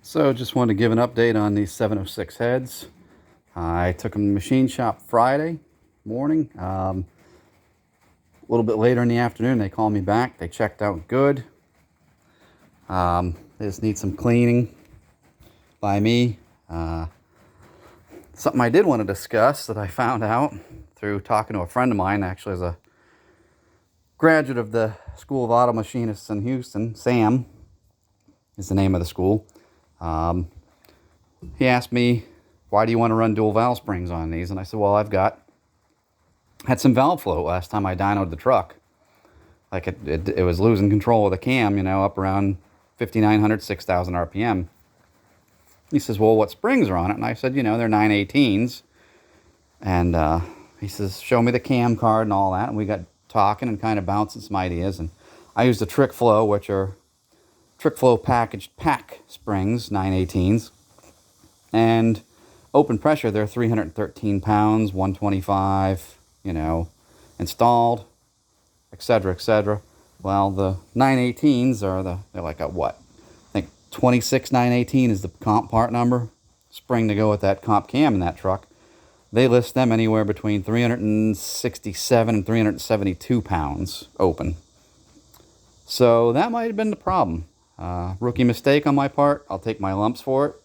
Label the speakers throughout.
Speaker 1: So just wanted to give an update on these 706 heads. I took them to the machine shop Friday morning. A little bit later in the afternoon, they called me back. They checked out good. They just need some cleaning by me. Something I did want to discuss that I found out through talking to a friend of mine, actually as a graduate of the School of Auto Machinists in Houston. Sam is the name of the school. He asked me, why do you want to run dual valve springs on these? And I said, well, had some valve float last time I dynoed the truck. Like it was losing control of the cam, up around 5,900, 6,000 RPM. He says, well, what springs are on it? And I said, they're 918s. And he says, show me the cam card and all that. And we got talking and kind of bouncing some ideas. And I used a Trick Flow, which are Trick Flow packaged pack springs, 918s. And open pressure, they're 313 pounds, 125, installed, etc., etc. Well, the 918s they're like a what? I think 26 918 is the comp part number. Spring to go with that comp cam in that truck. They list them anywhere between 367 and 372 pounds open. So that might have been the problem. Rookie mistake on my part. I'll take my lumps for it.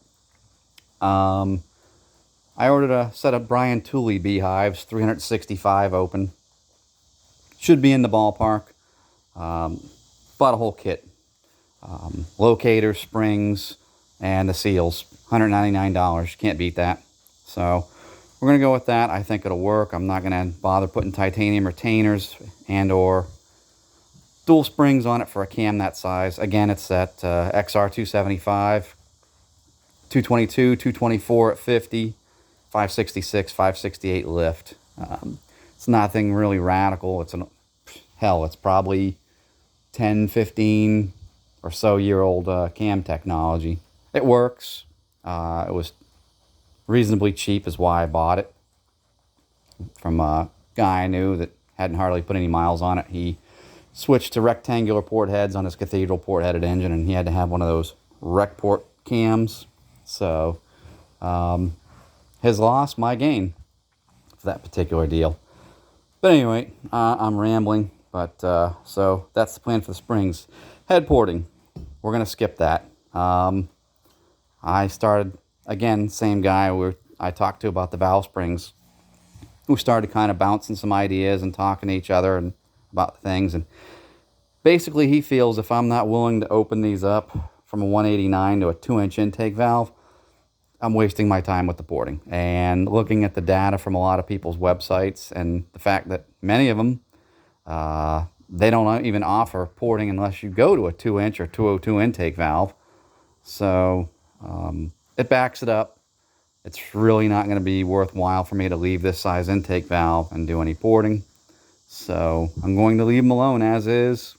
Speaker 1: I ordered a set of Brian Tooley beehives, 365 open. Should be in the ballpark. Bought a whole kit. Locator, springs, and the seals. $199. Can't beat that. So we're going to go with that. I think it'll work. I'm not going to bother putting titanium retainers and or dual springs on it for a cam that size. Again, it's that XR 275, 222, 224 at 50, 566, 568 lift. It's nothing really radical. It's probably 10, 15 or so year old cam technology. It works. It was reasonably cheap is why I bought it. From a guy I knew that hadn't hardly put any miles on it. He switched to rectangular port heads on his Cathedral port headed engine, and he had to have one of those rec port cams. So his loss, my gain for that particular deal. But anyway, I'm rambling. But so that's the plan for the springs. Head porting, we're going to skip that. I started, again, same guy I talked to about the valve springs, who started kind of bouncing some ideas and talking to each other and about things. And basically he feels if I'm not willing to open these up from a 189 to a 2-inch intake valve, I'm wasting my time with the porting. And looking at the data from a lot of people's websites and the fact that many of them, they don't even offer porting unless you go to a 2-inch or 202 intake valve. So it backs it up. It's really not going to be worthwhile for me to leave this size intake valve and do any porting. So I'm going to leave them alone as is.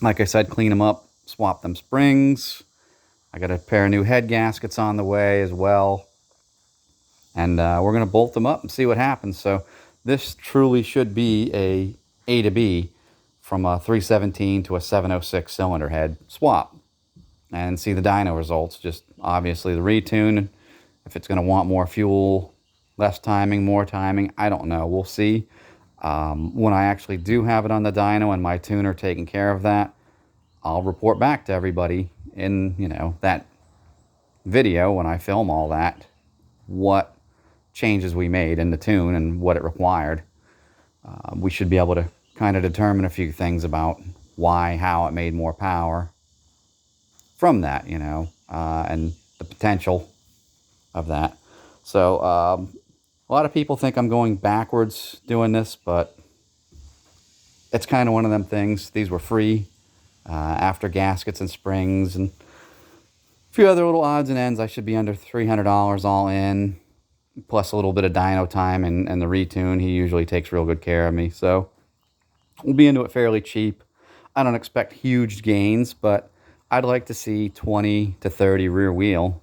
Speaker 1: Like I said, clean them up, swap them springs. I got a pair of new head gaskets on the way as well. And we're going to bolt them up and see what happens. So this truly should be A to B from a 317 to a 706 cylinder head swap. And see the dyno results. Just obviously the retune. If it's going to want more fuel, less timing, more timing, I don't know. We'll see. When I actually do have it on the dyno and my tuner taking care of that, I'll report back to everybody in, that video when I film all that, what changes we made in the tune and what it required. We should be able to kind of determine a few things about why, how it made more power from that, and the potential of that. So a lot of people think I'm going backwards doing this, but it's kind of one of them things. These were free after gaskets and springs and a few other little odds and ends. I should be under $300 all in, plus a little bit of dyno time and the retune. He usually takes real good care of me, so we'll be into it fairly cheap. I don't expect huge gains, but I'd like to see 20 to 30 rear wheel,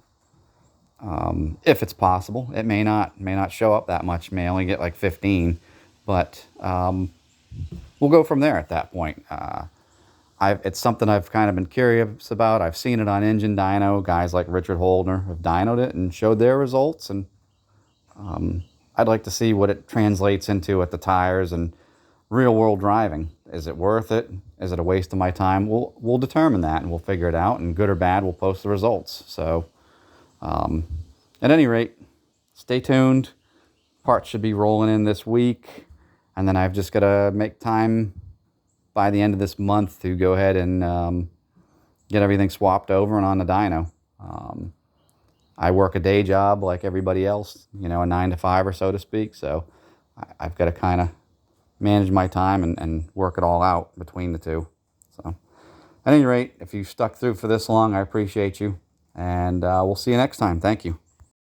Speaker 1: if it's possible. It may not show up that much. May only get like 15, but we'll go from there at that point. it's something I've kind of been curious about. I've seen it on engine dyno. Guys like Richard Holdner have dynoed it and showed their results, and I'd like to see what it translates into at the tires and real world driving. Is it worth it? Is it a waste of my time? We'll determine that, and we'll figure it out, and good or bad, we'll post the results. So at any rate, stay tuned. Parts should be rolling in this week, and then I've just got to make time by the end of this month to go ahead and get everything swapped over and on the dyno. I work a day job like everybody else, you know, a 9 to 5 or so to speak. So I've got to kind of manage my time and work it all out between the two. So at any rate, if you stuck through for this long, I appreciate you. And we'll see you next time. Thank you.